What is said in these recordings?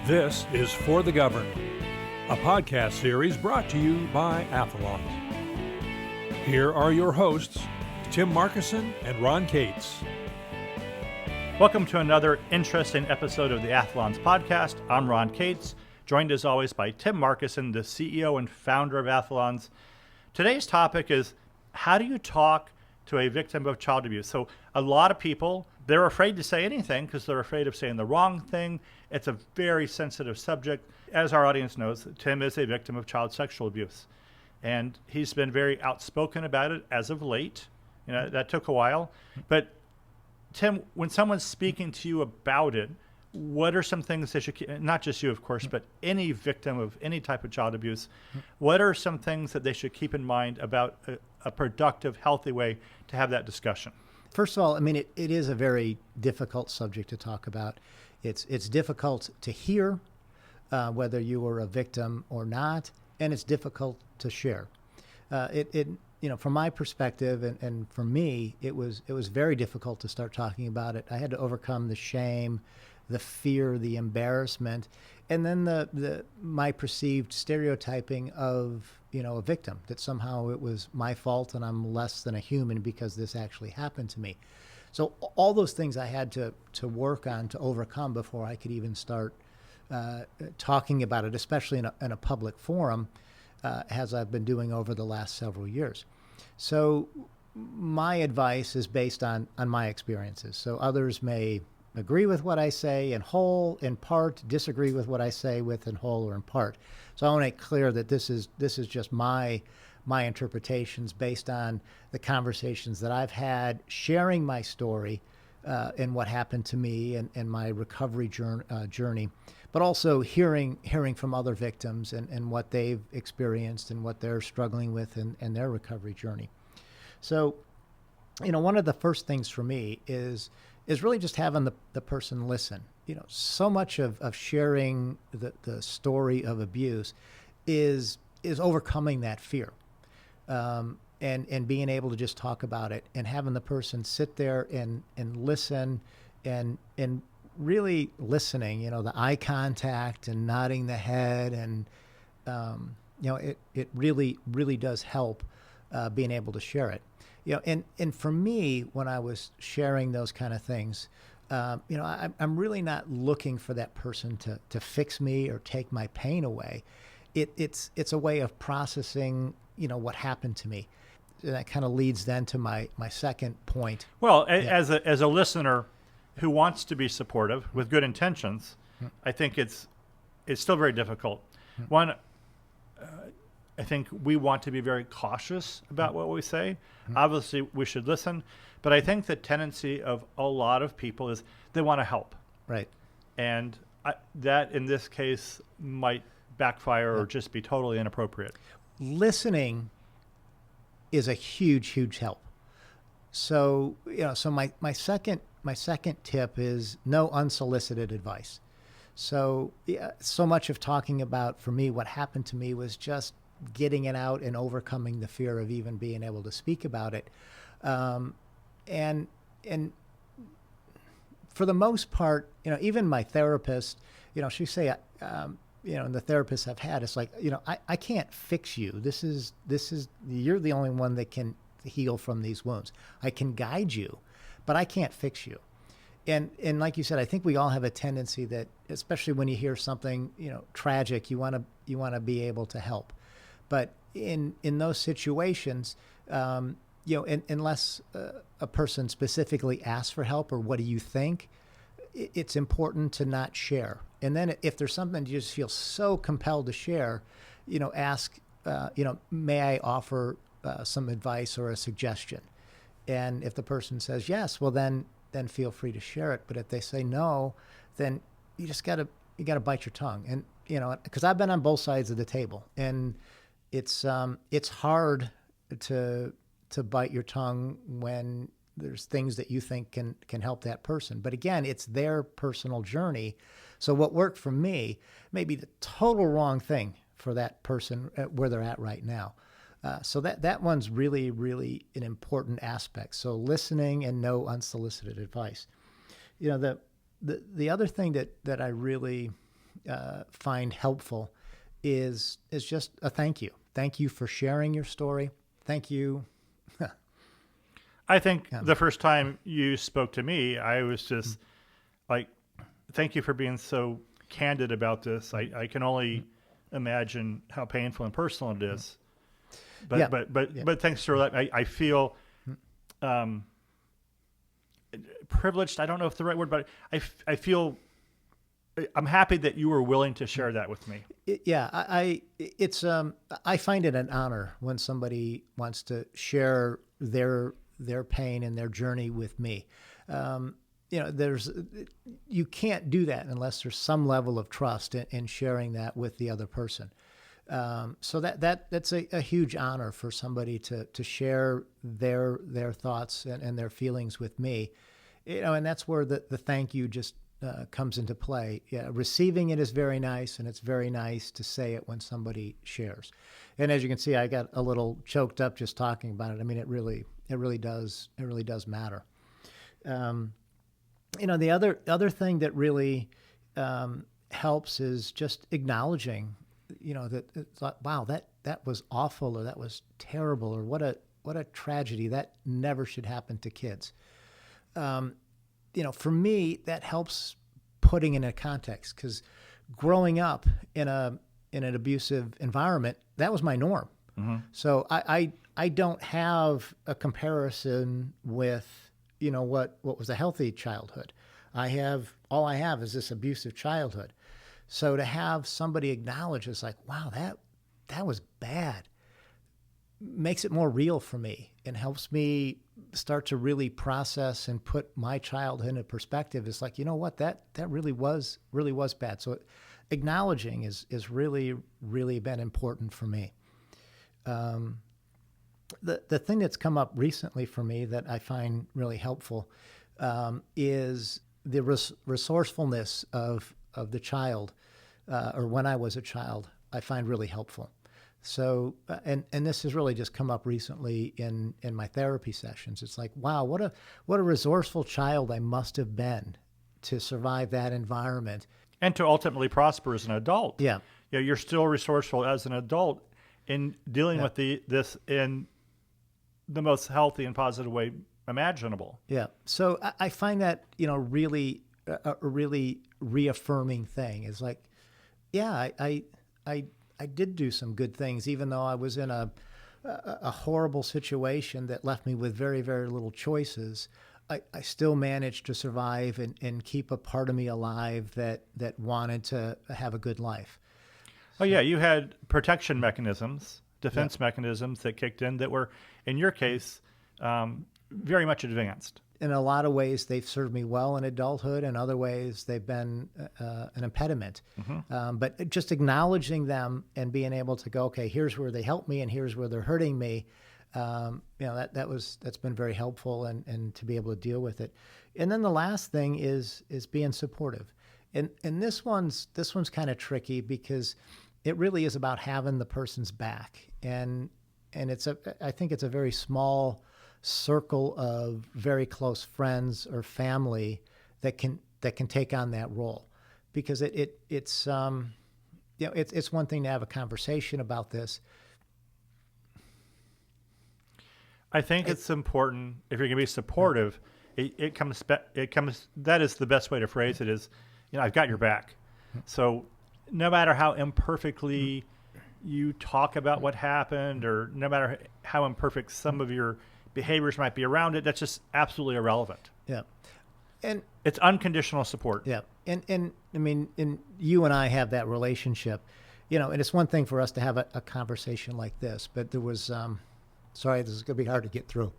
This is For the Governed, a podcast series brought to you by Athalonz. Here are your hosts, Tim Markison and Ron Cates. Welcome to another interesting episode of the Athalonz podcast. I'm Ron Cates, joined as always by Tim Markison, the CEO and founder of Athalonz. Today's topic is, how do you talk to a victim of child abuse? So a lot of people, they're afraid to say anything because they're afraid of saying the wrong thing. It's a very sensitive subject. As our audience knows, Tim is a victim of child sexual abuse. And he's been very outspoken about it as of late. You know, that took a while. But Tim, when someone's speaking to you about it, what are some things they should keep, not just you, of course, but any victim of any type of child abuse, what are some things that they should keep in mind about a productive, healthy way to have that discussion? First of all, I mean, it is a very difficult subject to talk about. It's difficult to hear, whether you were a victim or not, and it's difficult to share. From my perspective and for me, it was very difficult to start talking about it. I had to overcome the shame, the fear, the embarrassment, and then my perceived stereotyping of, a victim, that somehow it was my fault and I'm less than a human because this actually happened to me. So all those things I had to work on to overcome before I could even start talking about it, especially in a public forum, as I've been doing over the last several years. So my advice is based on my experiences. So others may agree with what I say in whole, in part, disagree with what I say with in whole or in part. So I want to make clear that this is just my interpretations based on the conversations that I've had, sharing my story and what happened to me and my recovery journey, but also hearing from other victims and what they've experienced and what they're struggling with in their recovery journey. So, one of the first things for me is really just having the person listen. So much of sharing the story of abuse is overcoming that fear. And being able to just talk about it and having the person sit there and listen and really listening, the eye contact and nodding the head and, it really does help being able to share it. And for me, when I was sharing those kind of things, I'm really not looking for that person to fix me or take my pain away. It's a way of processing, what happened to me. And that kind of leads then to my second point. Well, as a listener who wants to be supportive with good intentions, I think it's still very difficult. One, I think we want to be very cautious about what we say. Obviously, we should listen. But I think the tendency of a lot of people is they want to help. Right. And that, in this case, might backfire or just be totally inappropriate. Listening is a huge, huge help. So, so my second tip is no unsolicited advice. So, so much of talking about, for me, what happened to me was just getting it out and overcoming the fear of even being able to speak about it. And for the most part, even my therapist, she say, and the therapists I've had, it's like, I can't fix you. This is, you're the only one that can heal from these wounds. I can guide you, but I can't fix you. And like you said, I think we all have a tendency that, especially when you hear something, tragic, you want to be able to help. But in those situations, unless a person specifically asks for help or what do you think, it's important to not share. And then if there's something you just feel so compelled to share, ask, may I offer some advice or a suggestion? And if the person says yes, well, then feel free to share it. But if they say no, then you just gotta bite your tongue. And, because I've been on both sides of the table, and it's hard to bite your tongue when there's things that you think can help that person. But again, it's their personal journey. So what worked for me may be the total wrong thing for that person where they're at right now. So that one's really, really an important aspect. So listening and no unsolicited advice. The other thing that I really find helpful is just a thank you. Thank you for sharing your story. Thank you. I think the first time you spoke to me, I was just like, thank you for being so candid about this. I can only imagine how painful and personal it is. But thanks for that. I feel privileged. I don't know if the right word, but I feel I'm happy that you were willing to share that with me. I find it an honor when somebody wants to share their pain and their journey with me. You can't do that unless there's some level of trust in sharing that with the other person. So that's a huge honor for somebody to share their thoughts and their feelings with me. And that's where the thank you just comes into play. Yeah, receiving it is very nice, and it's very nice to say it when somebody shares. And as you can see, I got a little choked up just talking about it. I mean, it really does matter. The other thing that really helps is just acknowledging, that it's like, wow, that was awful, or that was terrible, or what a tragedy. That never should happen to kids. For me, that helps putting in a context, because growing up in an abusive environment, that was my norm. Mm-hmm. So I don't have a comparison with, what was a healthy childhood. All I have is this abusive childhood. So to have somebody acknowledge, it's like, wow, that was bad, makes it more real for me and helps me start to really process and put my childhood into perspective. It's like, what, that really was bad. So acknowledging is really, really been important for me. The thing that's come up recently for me that I find really helpful is the resourcefulness of the child, or when I was a child, I find really helpful. So, and this has really just come up recently in my therapy sessions. It's like, wow, what a resourceful child I must have been to survive that environment. And to ultimately prosper as an adult. Yeah. You're still resourceful as an adult in dealing with this in the most healthy and positive way imaginable. Yeah. So I find that, really a really reaffirming thing. It's like, yeah, I did do some good things, even though I was in a horrible situation that left me with very, very little choices. I still managed to survive and keep a part of me alive that wanted to have a good life. Oh, yeah. You had protection mechanisms, defense mechanisms that kicked in that were, in your case, very much advanced. In a lot of ways, they've served me well in adulthood. In other ways, they've been an impediment. Mm-hmm. But just acknowledging them and being able to go, okay, here's where they help me and here's where they're hurting me. That's been very helpful and to be able to deal with it. And then the last thing is being supportive. And this one's kind of tricky because it really is about having the person's back. And I think it's a very small circle of very close friends or family that can take on that role, because it's one thing to have a conversation about this. I think it's important if you're going to be supportive. It comes. That is the best way to phrase it. Is I've got your back. So no matter how imperfectly you talk about what happened, or no matter how imperfect some of your behaviors might be around it, that's just absolutely irrelevant. Yeah. And it's unconditional support. Yeah. And I mean, you and I have that relationship, and it's one thing for us to have a conversation like this, but there was, sorry, this is going to be hard to get through.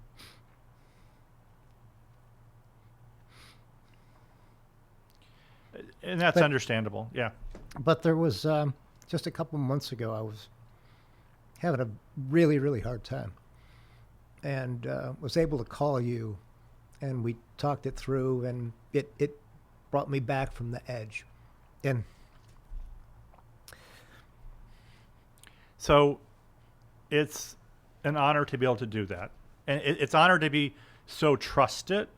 And that's understandable. Yeah. But there was, just a couple months ago, I was having a really, really hard time. And was able to call you, and we talked it through, and it brought me back from the edge. And so it's an honor to be able to do that. And it's an honor to be so trusted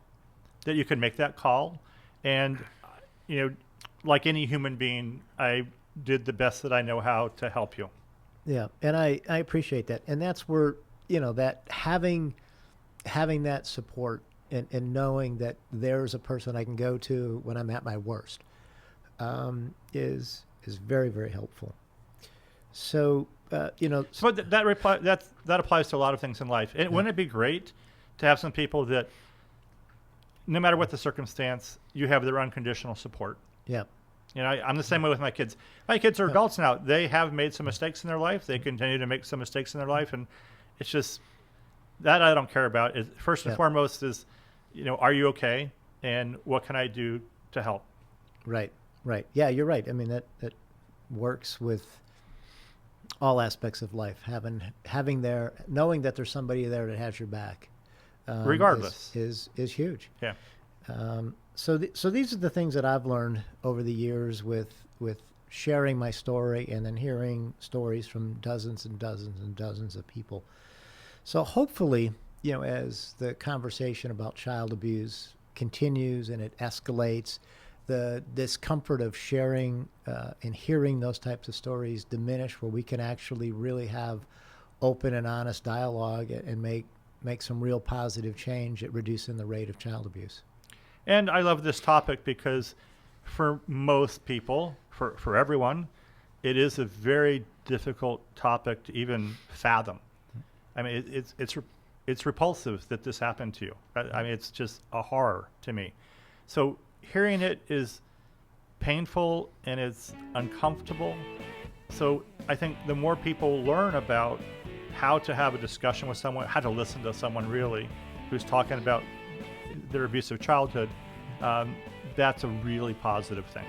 that you can make that call. And, like any human being, I did the best that I know how to help you. Yeah, and I appreciate that. And that's where, that having that support and knowing that there's a person I can go to when I'm at my worst is very, very helpful. So, So that applies to a lot of things in life. And wouldn't it be great to have some people that, no matter what the circumstance, you have their unconditional support? Yeah. I'm the same way with my kids. My kids are adults now. They have made some mistakes in their life. They continue to make some mistakes in their life. And it's just that I don't care about. First and foremost is, are you okay? And what can I do to help? Right. Yeah, you're right. I mean, that works with all aspects of life. Knowing that there's somebody there that has your back, regardless, is huge. Yeah. So these are the things that I've learned over the years with sharing my story and then hearing stories from dozens and dozens and dozens of people. So hopefully, as the conversation about child abuse continues and it escalates, the discomfort of sharing and hearing those types of stories diminish, where we can actually really have open and honest dialogue and make some real positive change at reducing the rate of child abuse. And I love this topic because for most people, for everyone, it is a very difficult topic to even fathom. I mean, it's repulsive that this happened to you. I mean, it's just a horror to me. So hearing it is painful and it's uncomfortable. So I think the more people learn about how to have a discussion with someone, how to listen to someone really who's talking about their abusive childhood, that's a really positive thing.